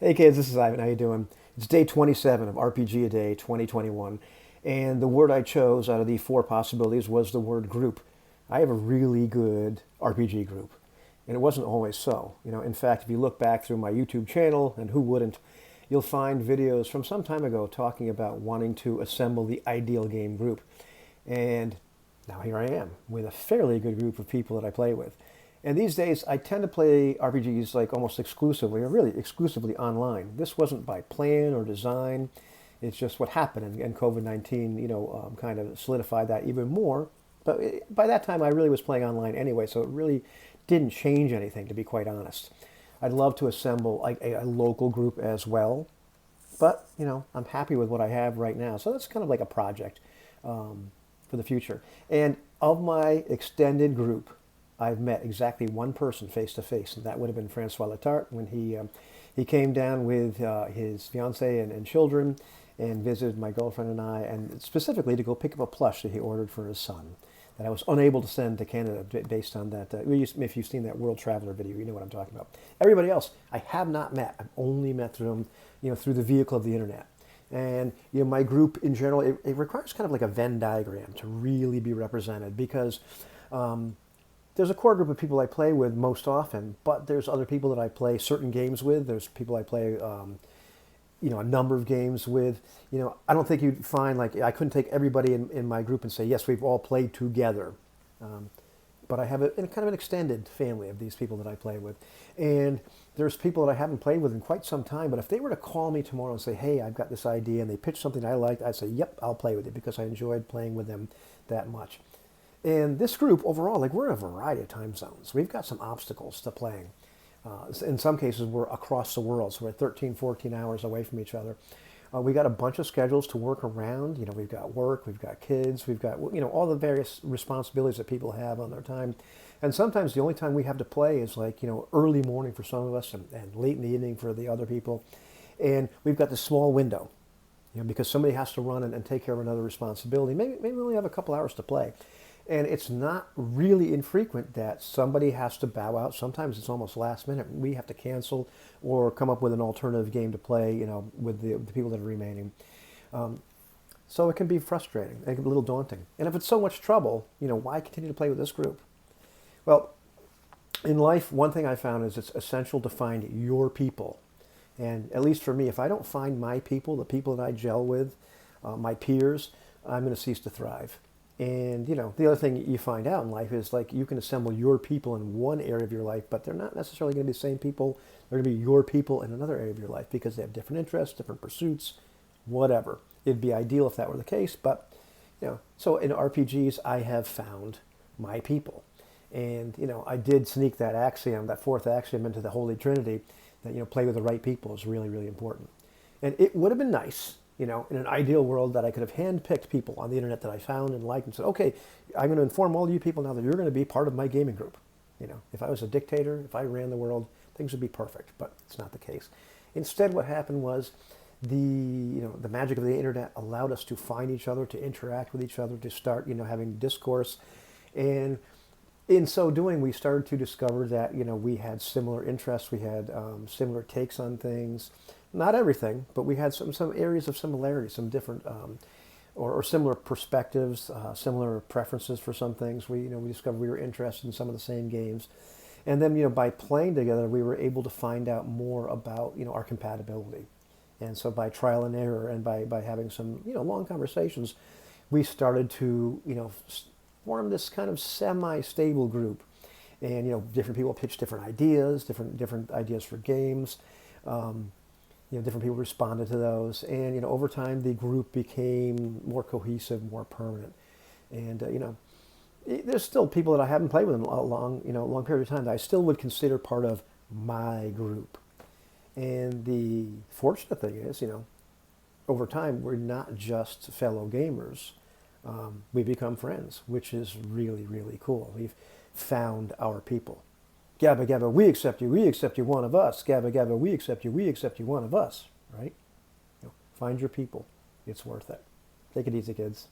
Hey kids, this is Ivan. How you doing? It's day 27 of RPG A Day 2021, and the word I chose out of the four possibilities was the word group. I have a really good RPG group, and it wasn't always so. In fact, if you look back through my YouTube channel, and who wouldn't, you'll find videos from some time ago talking about wanting to assemble the ideal game group. And now here I am with a fairly good group of people that I play with. And these days, I tend to play RPGs like almost exclusively, or really exclusively online. This wasn't by plan or design. It's just what happened, and COVID-19, kind of solidified that even more. But by that time, I really was playing online anyway, so it really didn't change anything, to be quite honest. I'd love to assemble like a local group as well, but I'm happy with what I have right now. So that's kind of like a project for the future. And of my extended group, I've met exactly one person face to face, and that would have been Francois Letarte when he came down with his fiancee and children and visited my girlfriend and I, and specifically to go pick up a plush that he ordered for his son that I was unable to send to Canada based on that. If you've seen that World Traveler video, you know what I'm talking about. Everybody else, I have not met. I've only met through them, through the vehicle of the internet. And my group in general, it requires kind of like a Venn diagram to really be represented because there's a core group of people I play with most often, but there's other people that I play certain games with. There's people I play, a number of games with. I don't think you'd find like I couldn't take everybody in my group and say yes, we've all played together. But I have kind of an extended family of these people that I play with, and there's people that I haven't played with in quite some time. But if they were to call me tomorrow and say, "Hey, I've got this idea," and they pitch something I liked, I'd say, "Yep, I'll play with it," because I enjoyed playing with them that much. And this group overall, like we're in a variety of time zones. We've got some obstacles to playing. In some cases, we're across the world, so we're 13, 14 hours away from each other. We got a bunch of schedules to work around. We've got work, we've got kids, we've got all the various responsibilities that people have on their time. And sometimes the only time we have to play is like early morning for some of us and late in the evening for the other people. And we've got this small window, because somebody has to run and take care of another responsibility. Maybe we only have a couple hours to play. And it's not really infrequent that somebody has to bow out. Sometimes it's almost last minute. We have to cancel or come up with an alternative game to play, with the people that are remaining. So it can be frustrating. It can be a little daunting. And if it's so much trouble, why continue to play with this group? Well, in life, one thing I found is it's essential to find your people. And at least for me, if I don't find my people, the people that I gel with, my peers, I'm going to cease to thrive. And, the other thing you find out in life is like you can assemble your people in one area of your life, but they're not necessarily going to be the same people. They're going to be your people in another area of your life because they have different interests, different pursuits, whatever. It'd be ideal if that were the case, but, so in RPGs, I have found my people. And, I did sneak that fourth axiom into the Holy Trinity that, play with the right people is really, really important. And it would have been nice, in an ideal world that I could have handpicked people on the internet that I found and liked and said, okay, I'm going to inform all you people now that you're going to be part of my gaming group. If I was a dictator, if I ran the world, things would be perfect, but it's not the case. Instead, what happened was the magic of the internet allowed us to find each other, to interact with each other, to start, having discourse. And in so doing, we started to discover that, we had similar interests, we had similar takes on things. Not everything, but we had some areas of similarity, some different or similar perspectives, similar preferences for some things. We discovered we were interested in some of the same games, and then by playing together, we were able to find out more about our compatibility. And so by trial and error, and by having some long conversations, we started to form this kind of semi-stable group. And different people pitch different ideas for games. Different people responded to those, and over time the group became more cohesive, more permanent. And there's still people that I haven't played with in a long period of time that I still would consider part of my group. And the fortunate thing is, over time we're not just fellow gamers. We become friends, which is really, really cool. We've found our people. Gabba Gabba, we accept you, one of us. Gabba Gabba, we accept you, one of us, right? Find your people. It's worth it. Take it easy, kids.